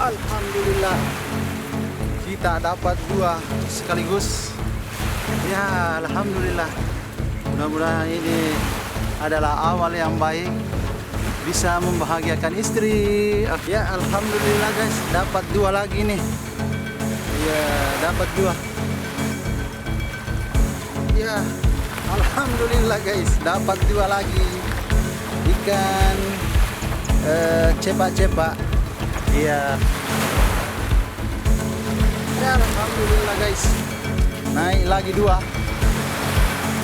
Alhamdulillah kita dapat dua sekaligus. Ya, alhamdulillah. Mudah-mudahan ini adalah awal yang baik, bisa membahagiakan istri. Ya, alhamdulillah guys, dapat dua lagi nih. Ya, dapat dua. Ya, alhamdulillah guys, dapat dua lagi ikan cepak-cepak. Iya. Ya, alhamdulillah guys. Naik lagi dua.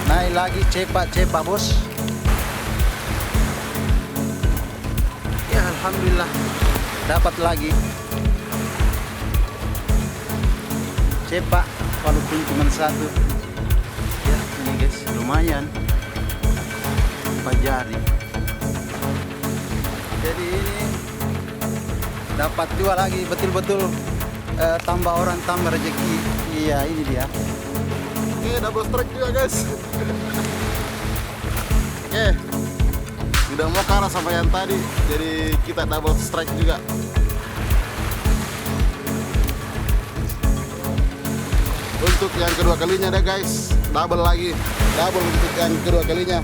Naik lagi cepak-cepak bos. Ya, alhamdulillah dapat lagi cepak walaupun cuma satu. Ya, ini guys lumayan 4 jari. Jadi ini dapat dua lagi, betul-betul tambah orang tambah rezeki. Iya, ini dia. Oke, double strike juga guys. Oke, udah mau kalah sama yang tadi, jadi kita double strike juga. Untuk yang kedua kalinya deh guys, double lagi, double untuk yang kedua kalinya.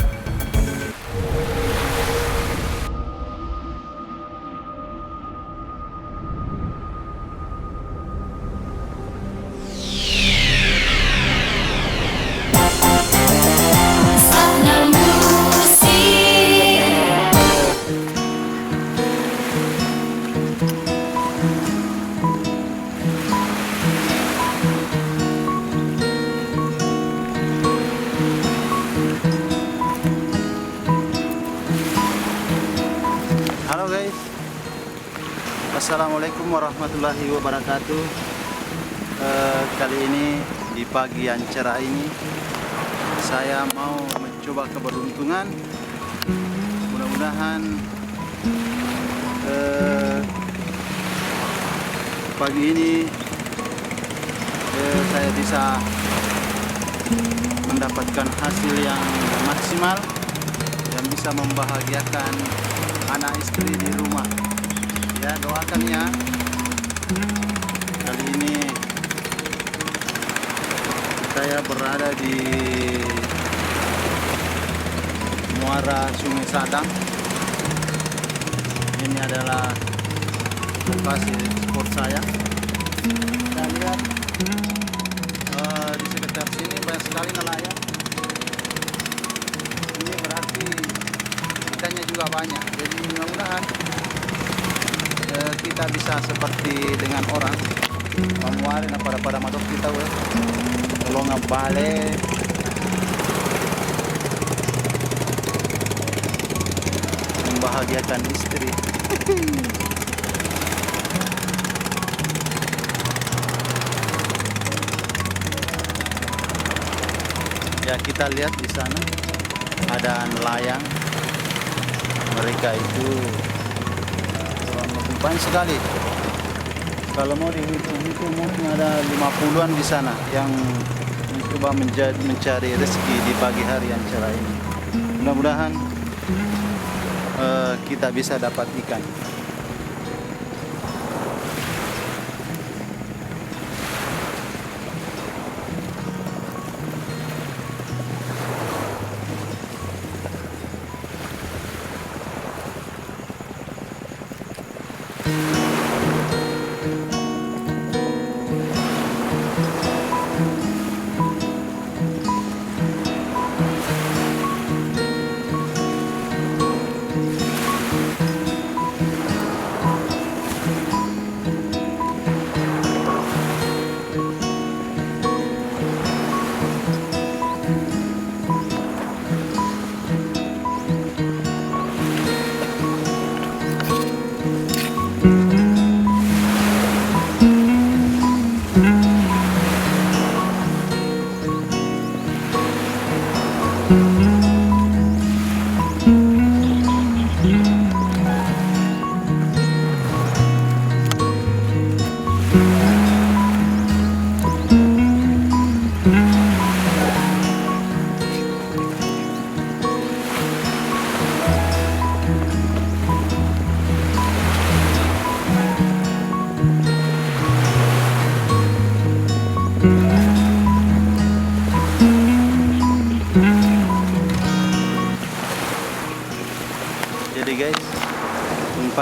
Halo guys, assalamualaikum warahmatullahi wabarakatuh. Kali ini di pagi yang cerah ini saya mau mencoba keberuntungan. Mudah-mudahan pagi ini saya bisa mendapatkan hasil yang maksimal yang bisa membahagiakan anak istri di rumah. Ya, doakan ya. Kali ini saya berada di muara Sungai Sadang. Ini adalah lokasi spot saya. Kita lihat di sekitar sini banyak sekali nelayan. Ini berarti ikannya juga banyak. Jadi mudah-mudahan kita bisa seperti dengan orang memuari pada madok kita tolong balik membahagiakan istri. Ya, kita lihat di sana ada nelayan. Mereka itu banyak sekali. Kalau mau dihitung mungkin ada 50-an di sana yang mencoba mencari rezeki di pagi hari yang cerah ini. Mudah-mudahan kita bisa dapat ikan.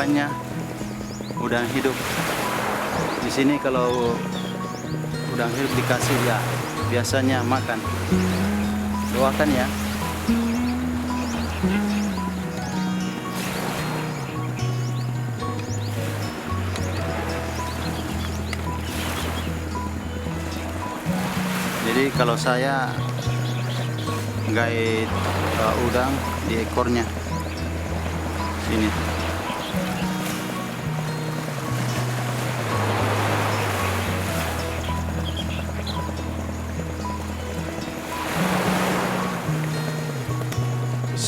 pakannya udang hidup. Di sini kalau udang hidup dikasih ya biasanya makan. Doakan ya. Jadi kalau saya gait udang di ekornya sini.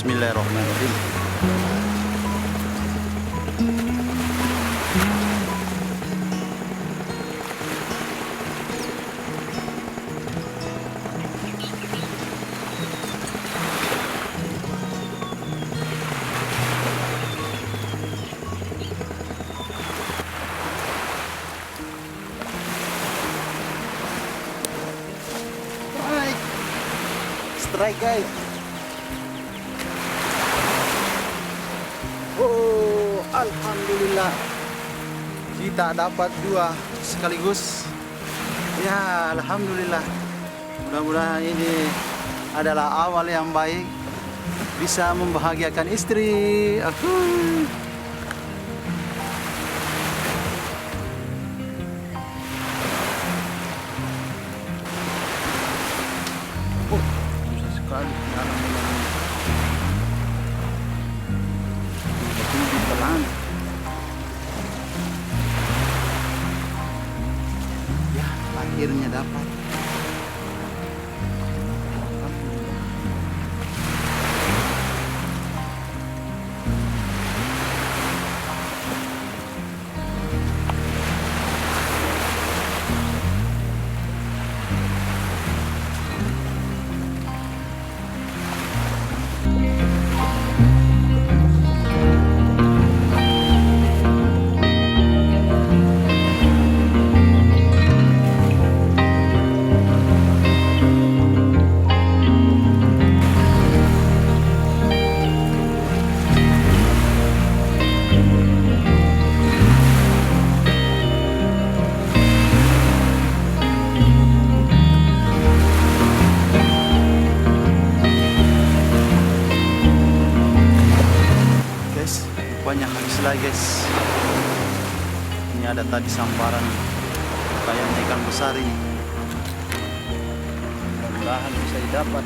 Bismillahirrahmanirrahim. Strike guys. Oh, alhamdulillah kita dapat 2 sekaligus. Ya, alhamdulillah. Mudah-mudahan ini adalah awal yang baik, bisa membahagiakan istri aku. Susah sekali dalam tinggi pelan. Ya, akhirnya dapat. Banyak habis lagi guys. Ini ada tadi sambaran kayak ikan besar ini. Mudah-mudahan bisa didapat.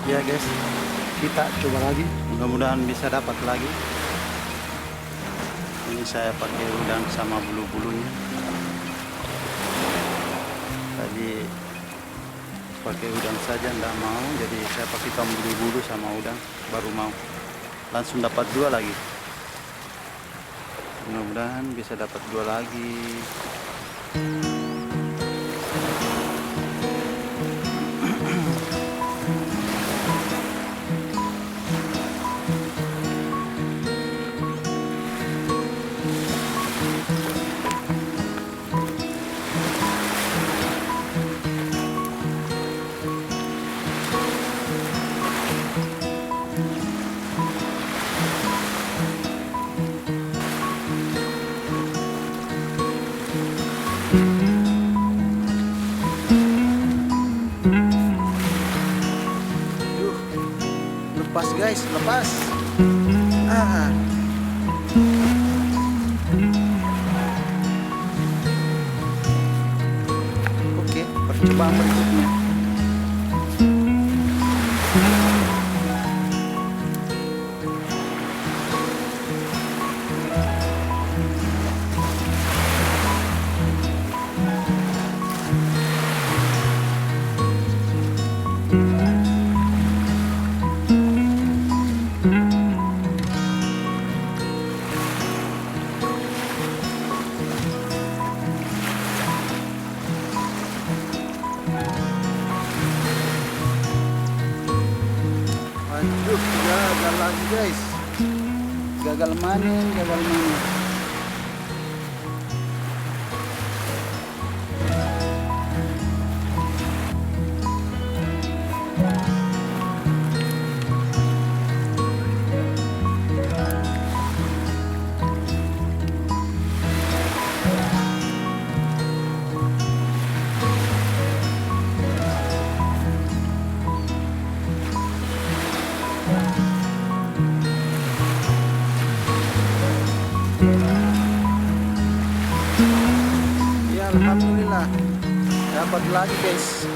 Ya guys, kita coba lagi, mudah-mudahan bisa dapat lagi. Ini saya pakai udang sama bulu-bulunya. Tadi pakai udang saja enggak mau, jadi saya pakai bulu-bulu sama udang baru mau. Langsung dapat 2 lagi. Mudah-mudahan bisa dapat 2 lagi. Lepas guys, lepas. Oke, percobaan berikutnya. gagal manen, gagal manen. Ya alhamdulillah dapat lagi guys.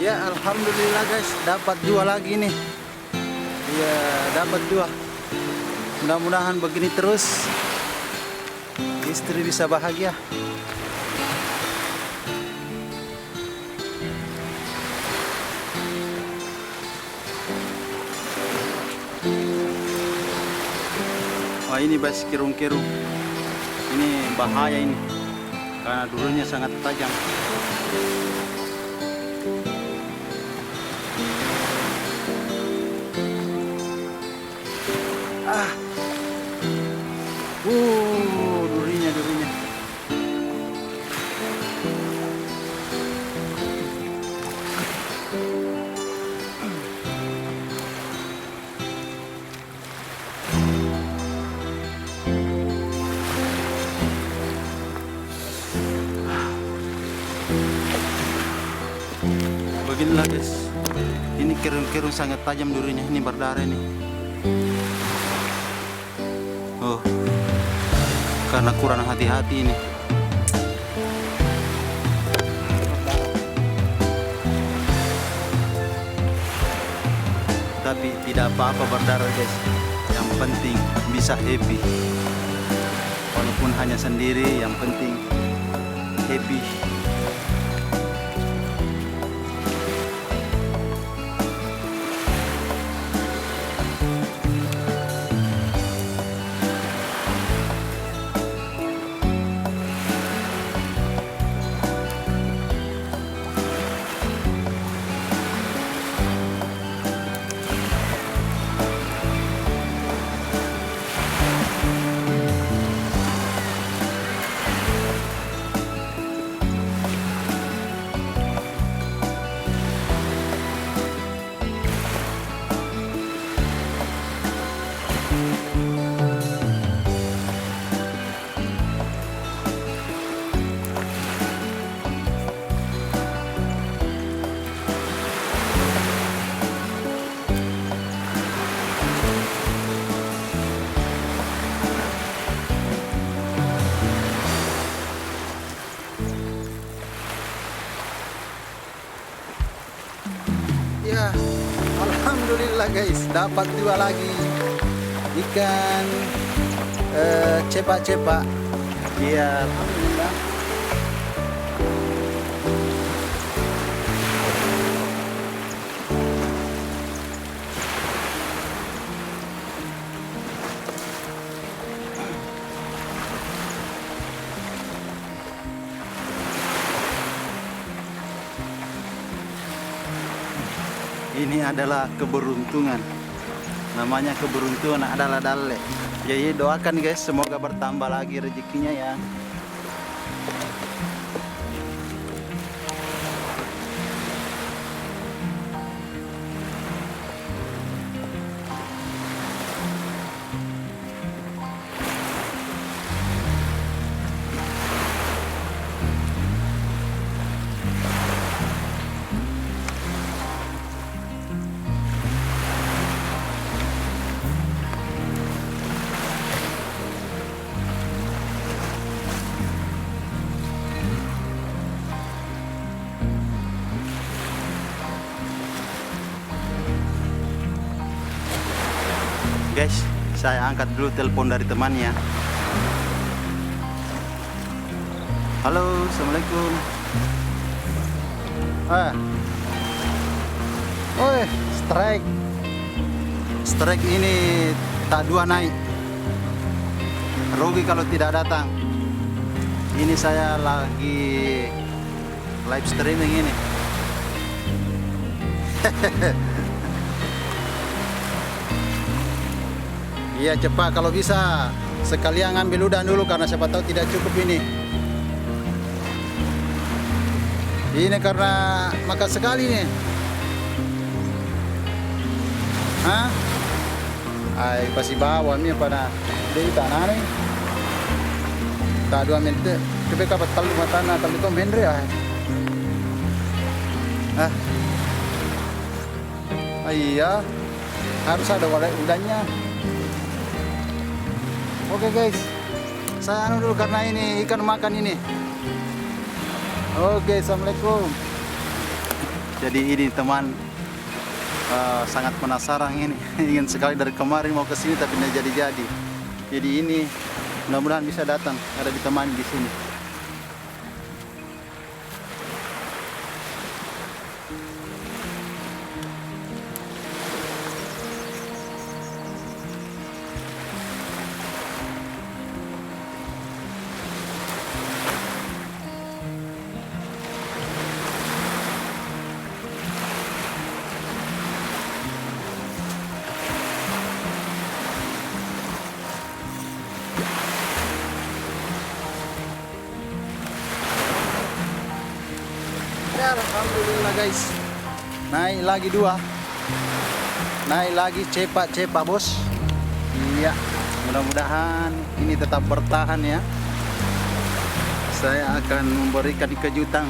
Ya alhamdulillah guys, dapat 2 lagi nih. Ya dapat 2. Mudah-mudahan begini terus, istri bisa bahagia. Wah ini bas kirung-kirung, ini bahaya ini karena dulunya sangat tajam. Durinya. Beginilah guys, ini kerung-kerung sangat tajam durinya, ini berdarah nih. Oh, karena kurang hati-hati ini. Tapi tidak apa-apa berdarah guys, yang penting bisa happy. Walaupun hanya sendiri, yang penting happy. Ya, alhamdulillah guys, dapat 2 lagi ikan cepak-cepak. Ya, alhamdulillah. Ini adalah keberuntungan. Namanya keberuntungan adalah dalle. Jadi doakan guys, semoga bertambah lagi rezekinya ya. guys, saya angkat dulu telepon dari temannya. Halo, assalamualaikum. Oh, strike ini tak dua naik. Rugi kalau tidak datang. Ini saya lagi live streaming ini. Iya, cepat kalau bisa. Sekalian ambil udang dulu karena siapa tahu tidak cukup ini. Ini karena makan sekali nih. Hah? Ay, pasti bawa nih pada dari tanah nih. Tak 2 menit. Tapi kapan talu matana talu itu mendre ay. Iya. Harus ada udangnya. Oke guys. Saya anu dulu karena ini ikan makan ini. Oke, assalamualaikum. Jadi ini teman sangat penasaran ini, ingin sekali dari kemarin mau ke sini tapi tidak jadi-jadi. Jadi ini mudah-mudahan bisa datang, ada ditemani di sini. Alhamdulillah guys, naik lagi 2, naik lagi cepat bos. Iya, mudah-mudahan ini tetap bertahan ya. Saya akan memberikan kejutan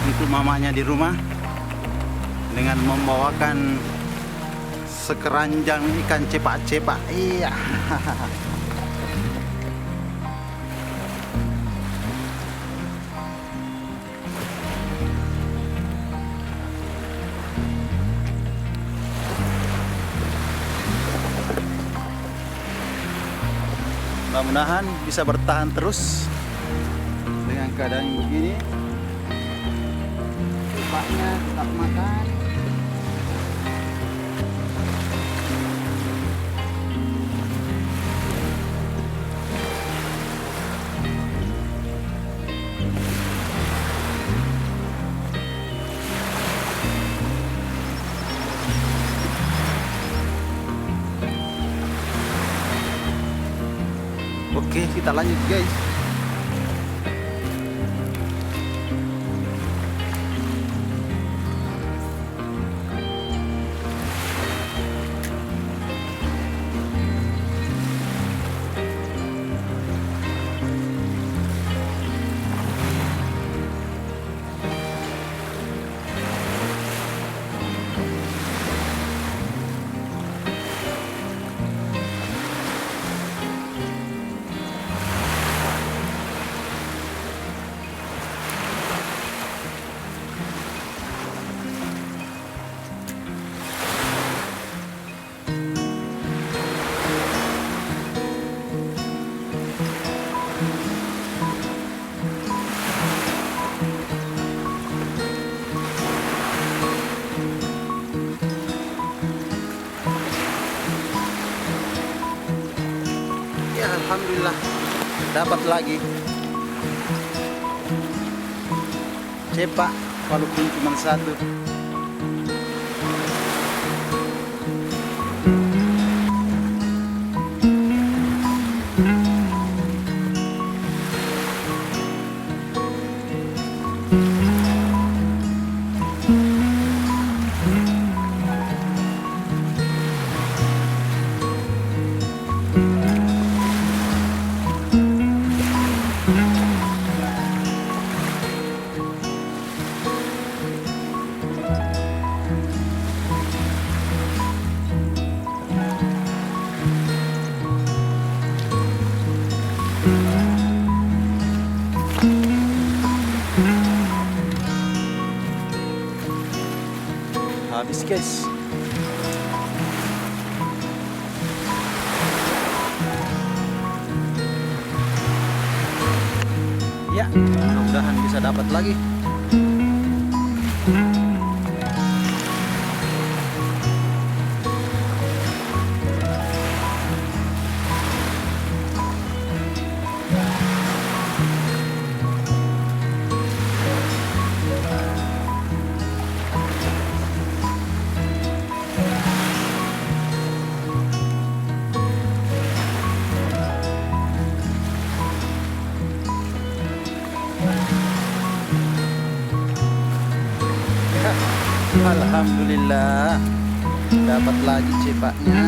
untuk mamanya di rumah dengan membawakan sekeranjang ikan cepak. Iya. Mudah-mudahan bisa bertahan terus dengan keadaan yang begini. Cepatnya tetap makan. Oke, kita lanjut guys. Ya, alhamdulillah dapat lagi cepak walaupun cuma 1. Habis guys. Mudah-mudahan bisa dapat lagi. Alhamdulillah dapat lagi cepaknya.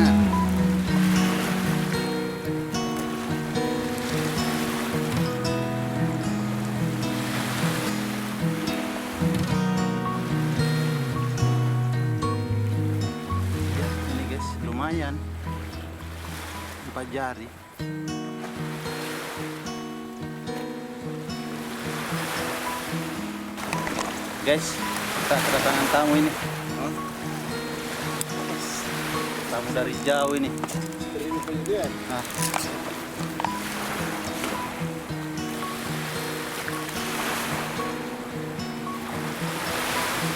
Ya, ini guys lumayan 4 jari. Guys, kita kedatangan tamu ini. Tamu dari jauh ini. Nah.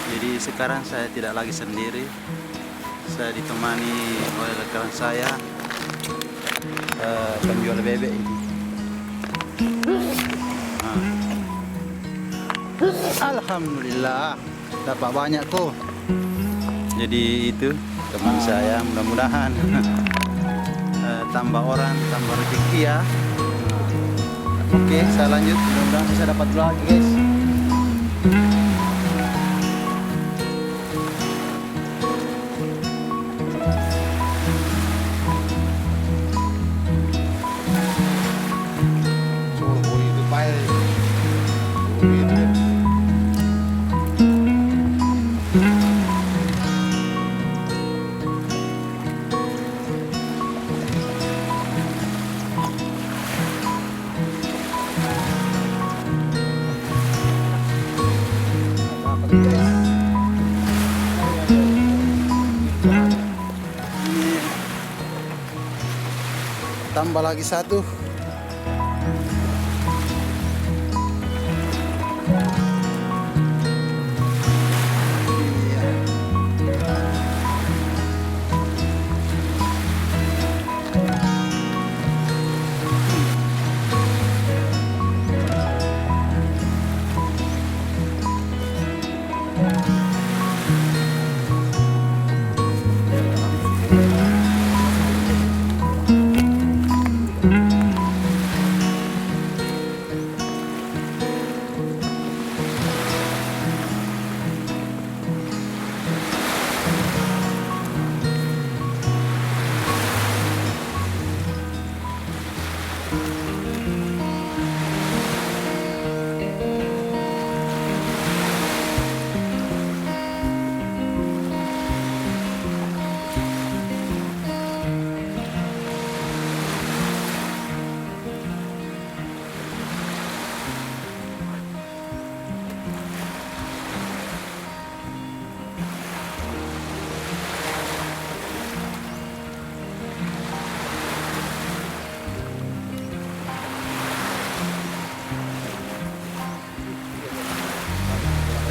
Jadi sekarang saya tidak lagi sendiri. Saya ditemani oleh rekan saya, penjual bebek ini. Nah. Alhamdulillah dapat banyak kok. Jadi itu teman saya, mudah-mudahan tambah orang, tambah rezeki ya. Oke, saya lanjut, mudah-mudahan bisa dapat lagi guys. Tambah lagi satu. Iya.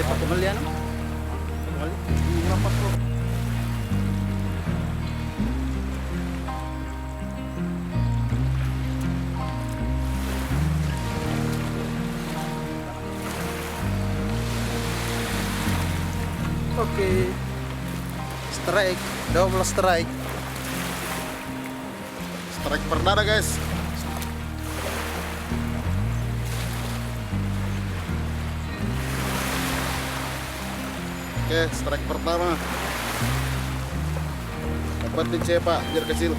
Pak kembalian? Kembali? Berapa kok? Oke. Strike, double strike. Strike perdana guys. Oke, strike pertama. Dapetin cepak biar kecil.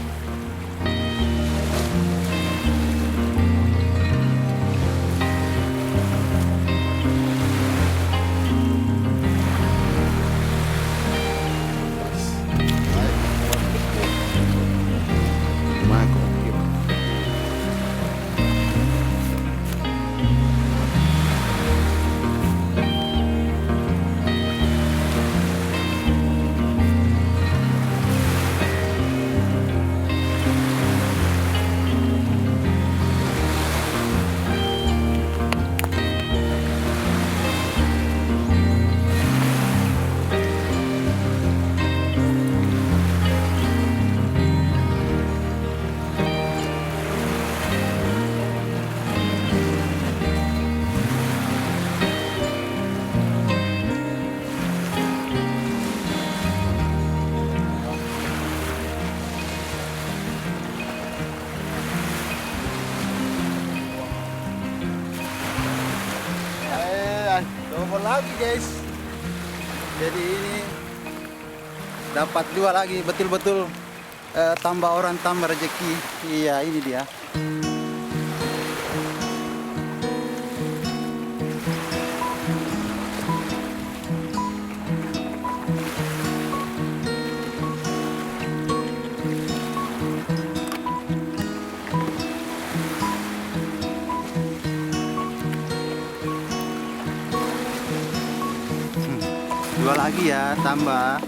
guys. Jadi ini dapat 2 lagi, betul-betul tambah orang tambah rezeki. Iya, ini dia. Dua lagi ya, tambah.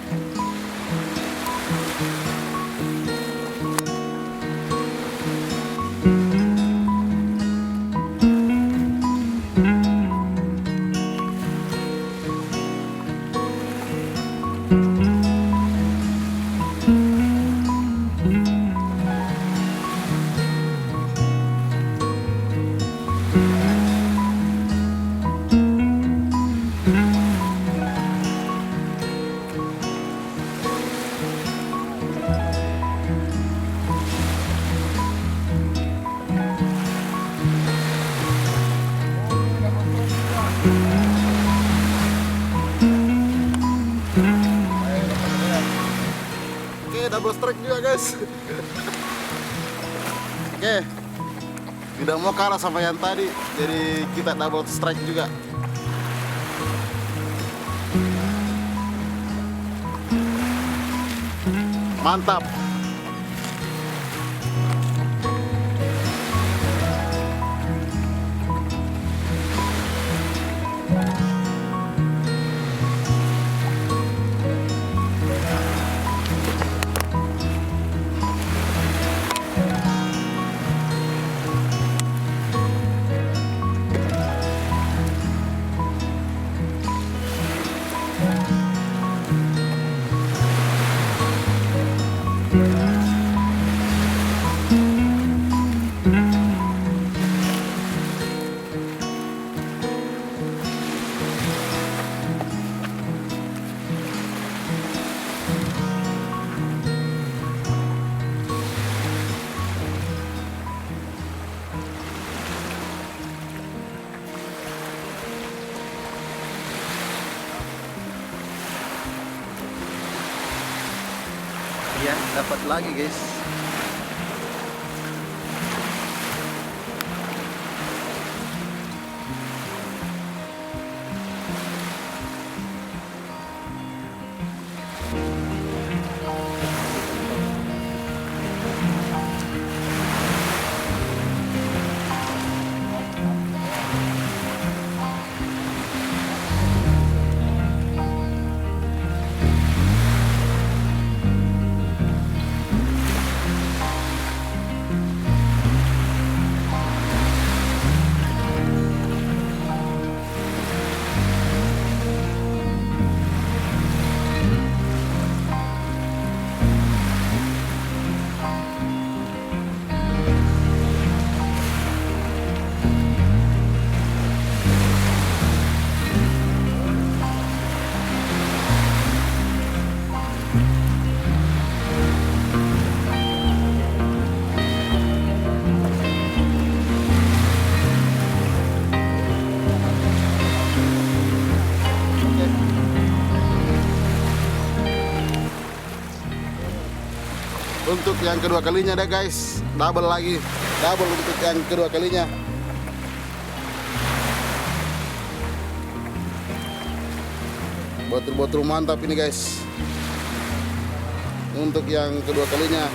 Oke, double strike juga guys. Oke, tidak mau kalah sama yang tadi, jadi kita double strike juga. Mantap. Ya, dapat lagi guys. Untuk yang kedua kalinya deh guys, double lagi, double untuk yang kedua kalinya. Botol-botol mantap ini guys. Untuk yang kedua kalinya.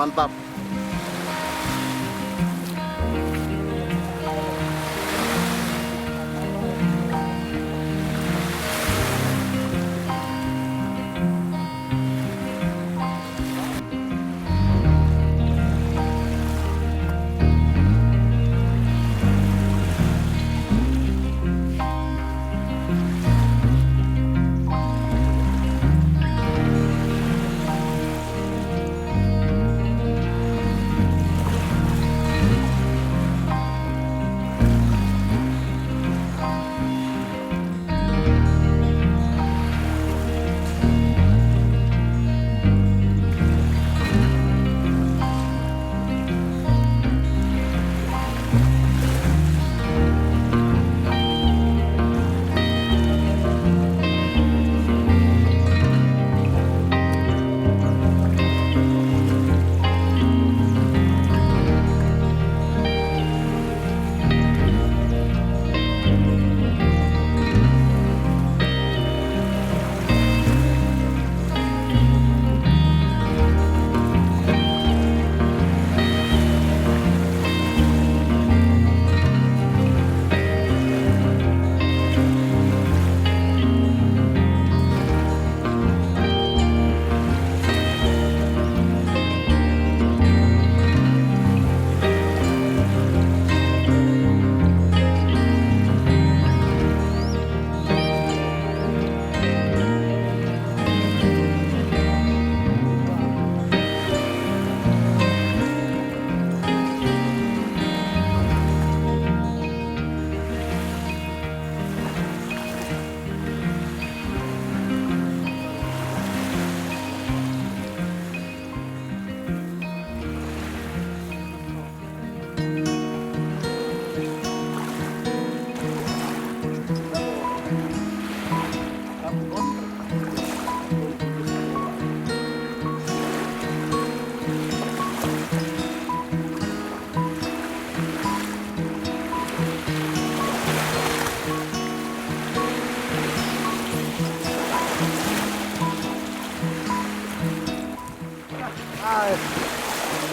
Mantap.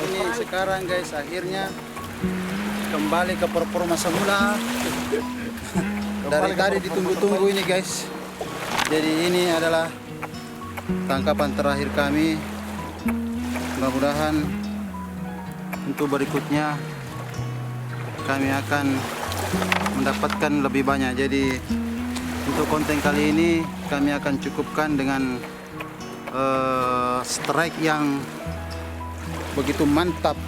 Ini sekarang guys, akhirnya kembali ke performa semula. Dari tadi ditunggu-tunggu ini guys. Jadi ini adalah tangkapan terakhir kami. Mudah-mudahan untuk berikutnya kami akan mendapatkan lebih banyak. Jadi untuk konten kali ini kami akan cukupkan dengan strike yang begitu mantap,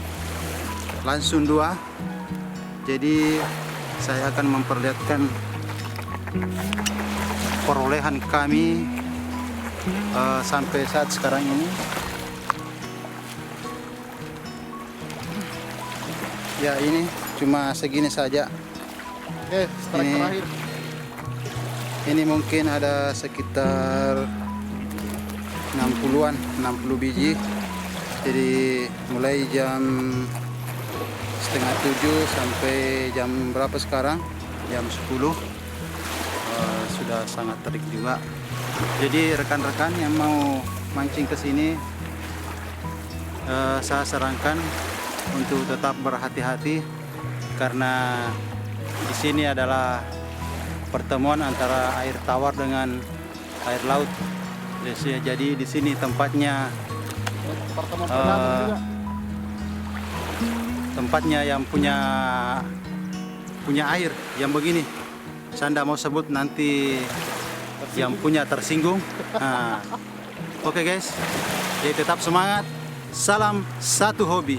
langsung 2. Jadi saya akan memperlihatkan perolehan kami sampai saat sekarang ini. Ya, ini cuma segini saja. Oke, strike terakhir. Ini mungkin ada sekitar 60 biji. Jadi mulai jam setengah 7 sampai jam berapa sekarang? Jam 10. Sudah sangat terik juga. Jadi rekan-rekan yang mau mancing ke sini, saya sarankan untuk tetap berhati-hati karena di sini adalah pertemuan antara air tawar dengan air laut. Jadi di sini tempatnya tempatnya yang punya air yang begini. Saya tidak mau sebut nanti yang punya tersinggung. Oke guys, jadi tetap semangat. Salam satu hobi.